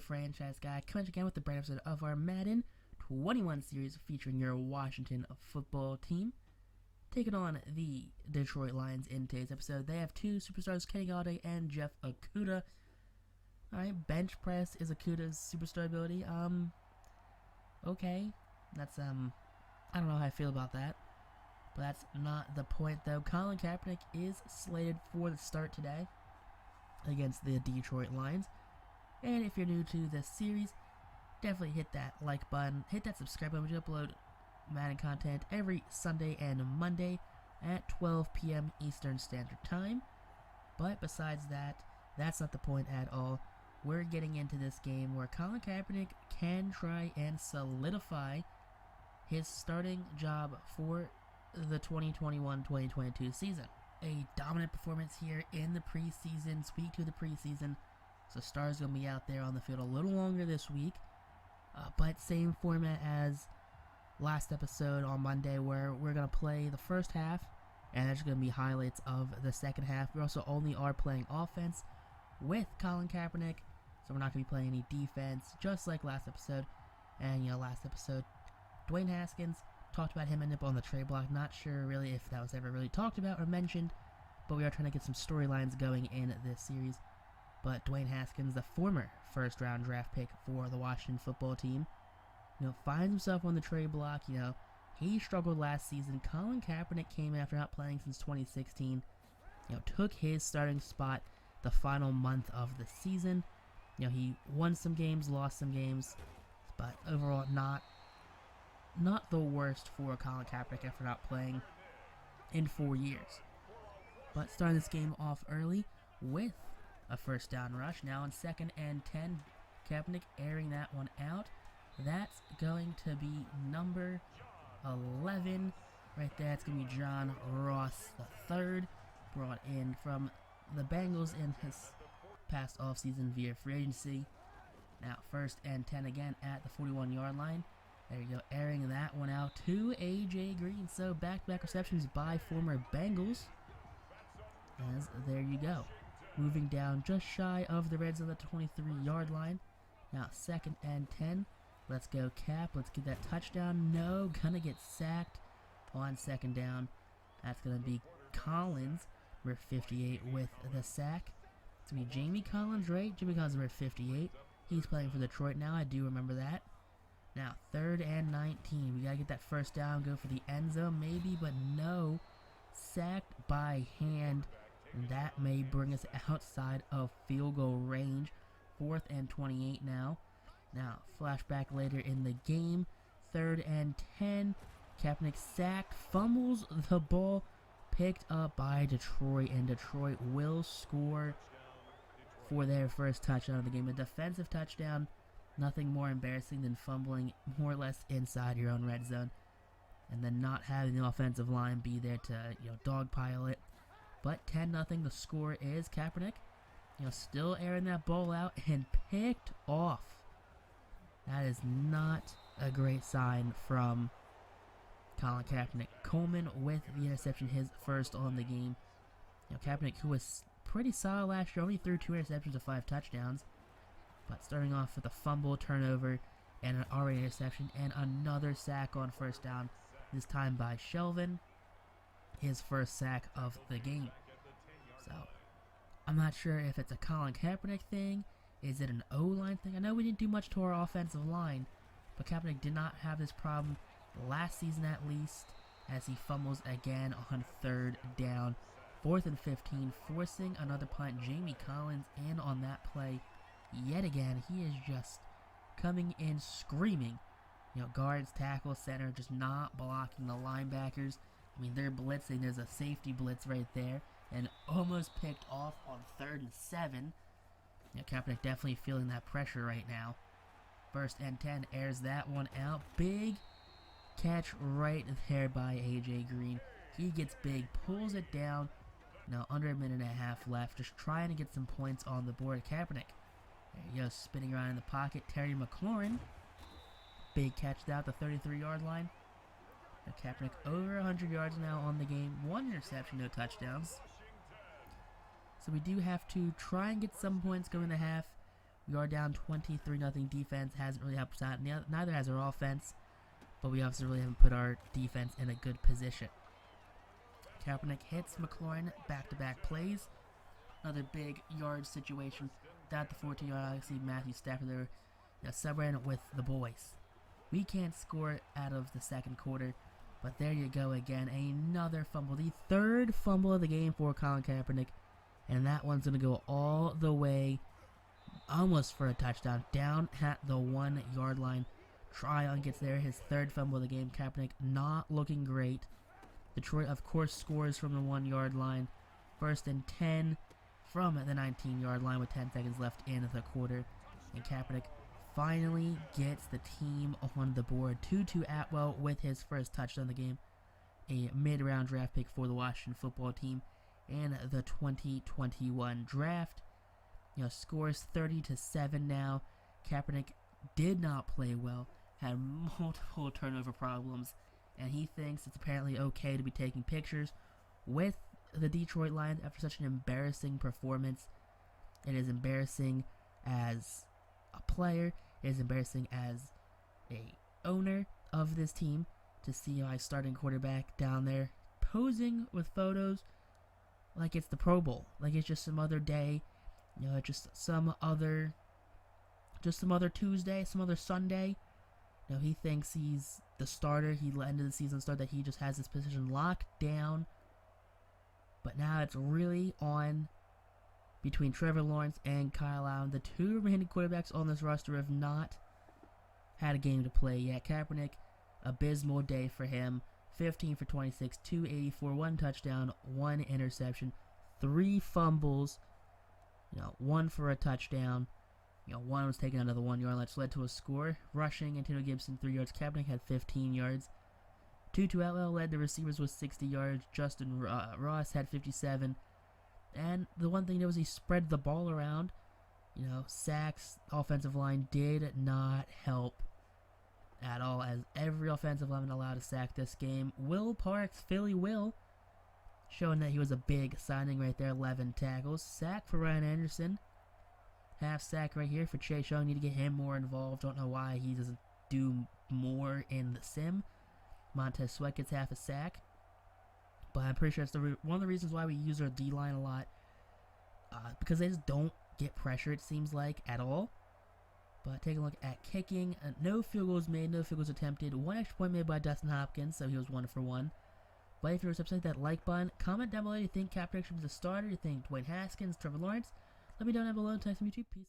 franchise guy, coming again with the brand episode of our Madden 21 series featuring your Washington football team. Taking on the Detroit Lions in today's episode. They have two superstars, Kenny Galladay and Jeff Okudah. Alright, bench press is Okudah's superstar ability. Okay. That's, I don't know how I feel about that. But that's not the point, though. Colin Kaepernick is slated for the start today against the Detroit Lions. And if you're new to this series, definitely hit that like button, hit that subscribe button. We upload Madden content every Sunday and Monday at 12 p.m. Eastern Standard Time. But besides that, that's not the point at all. We're getting into this game where Colin Kaepernick can try and solidify his starting job for the 2021-2022 season. A dominant performance here in the preseason, week 2 of the preseason. So Star's going to be out there on the field a little longer this week. But same format as last episode on Monday, where we're going to play the first half, and there's going to be highlights of the second half. We also only are playing offense with Colin Kaepernick, so we're not going to be playing any defense, just like last episode. And, last episode, Dwayne Haskins, talked about him ending up on the trade block. Not sure really if that was ever really talked about or mentioned, but we are trying to get some storylines going in this series. But Dwayne Haskins, the former first-round draft pick for the Washington football team, finds himself on the trade block. He struggled last season. Colin Kaepernick came after not playing since 2016. Took his starting spot the final month of the season. He won some games, lost some games, but overall not the worst for Colin Kaepernick after not playing in 4 years. But starting this game off early with a first down rush. Now on 2nd and 10, Kaepernick airing that one out. That's going to be number 11 right there. It's going to be John Ross III, brought in from the Bengals in his past offseason via free agency. Now 1st and 10 again at the 41-yard line. There you go, airing that one out to A.J. Green. So back-to-back receptions by former Bengals. As there you go. Moving down just shy of the red zone at the 23-yard line. Now 2nd and 10. Let's go Cap. Let's get that touchdown. No, gonna get sacked on 2nd down. That's gonna be Collins, number 58, with the sack. It's gonna be Jamie Collins, right? Jamie Collins, number 58. He's playing for Detroit now. I do remember that. Now, 3rd and 19. We got to get that first down, go for the end zone maybe, but no. Sacked by hand. And that may bring us outside of field goal range. 4th and 28 now. Now, flashback later in the game. 3rd and 10. Kaepernick sacked, fumbles the ball, picked up by Detroit, and Detroit will score for their first touchdown of the game. A defensive touchdown. Nothing more embarrassing than fumbling more or less inside your own red zone and then not having the offensive line be there to, dogpile it. But 10-0 the score is. Kaepernick, still airing that ball out and picked off. That is not a great sign from Colin Kaepernick. Coleman with the interception, his first on the game. Kaepernick, who was pretty solid last year, only threw 2 interceptions of 5 touchdowns. But starting off with a fumble, turnover, and an already interception, and another sack on 1st down, this time by Shelvin, his first sack of the game. So, I'm not sure if it's a Colin Kaepernick thing. Is it an O-line thing? I know we didn't do much to our offensive line, but Kaepernick did not have this problem last season at least, as he fumbles again on 3rd down. 4th and 15, forcing another punt. Jamie Collins in on that play. Yet again, he is just coming in screaming. Guards, tackle, center, just not blocking the linebackers. I mean, they're blitzing. There's a safety blitz right there. And almost picked off on 3rd and 7. Kaepernick definitely feeling that pressure right now. 1st and 10, airs that one out. Big catch right there by A.J. Green. He gets big, pulls it down. Now, under a minute and a half left. Just trying to get some points on the board. Kaepernick. There you go, spinning around in the pocket. Terry McLaurin. Big catch out the 33-yard line. Now Kaepernick over 100 yards now on the game. 1 interception, no touchdowns. So we do have to try and get some points going in the half. We are down 23-0. Defense hasn't really helped us out. Neither has our offense, but we obviously really haven't put our defense in a good position. Kaepernick hits McLaurin, back-to-back plays. Another big yard situation. Down at the 14-yard line, I see Matthew Stafford there, celebrating with the boys. We can't score out of the second quarter, but there you go again. Another fumble. The third fumble of the game for Colin Kaepernick, and that one's going to go all the way, almost for a touchdown, down at the 1-yard line. Tryon gets there, his third fumble of the game. Kaepernick not looking great. Detroit, of course, scores from the 1-yard line. 1st and 10 from the 19-yard line with 10 seconds left in the quarter. And Kaepernick finally gets the team on the board. Tutu Atwell with his first touchdown of the game. A mid-round draft pick for the Washington football team in the 2021 draft. Scores 30-7 now. Kaepernick did not play well. Had multiple turnover problems. And he thinks it's apparently okay to be taking pictures with the Detroit Lions after such an embarrassing performance. It is embarrassing as a player. It is embarrassing as a owner of this team to see my starting quarterback down there posing with photos like it's the Pro Bowl, like it's just some other day, just some other Tuesday, some other Sunday. He thinks he's the starter. He ended the season starter, that he just has his position locked down. But now it's really on between Trevor Lawrence and Kyle Allen. The two remaining quarterbacks on this roster have not had a game to play yet. Kaepernick, abysmal day for him. 15 for 26, 284, 1 touchdown, 1 interception, 3 fumbles, 1 for a touchdown. One was taken out of the 1-yard line, which led to a score. Rushing, Antonio Gibson 3 yards. Kaepernick had 15 yards. Tutu Atwell led the receivers with 60 yards. Justin Ross had 57. And the one thing was he spread the ball around. Sacks, offensive line did not help at all, as every offensive lineman allowed a sack this game. Will Parks, Philly Will, showing that he was a big signing right there. 11 tackles. Sack for Ryan Anderson. Half sack right here for Chase Young. Need to get him more involved. Don't know why he doesn't do more in the sim. Montez Sweat gets half a sack. But I'm pretty sure it's one of the reasons why we use our D-line a lot. Because they just don't get pressure, it seems like, at all. But take a look at kicking. No field goals made, no field goals attempted. 1 extra point made by Dustin Hopkins, so he was 1 for 1. But if you're upset, that like button. Comment down below, you think Kaepernick should be the starter? You think Dwayne Haskins, Trevor Lawrence? Let me know down below and text me YouTube. Peace.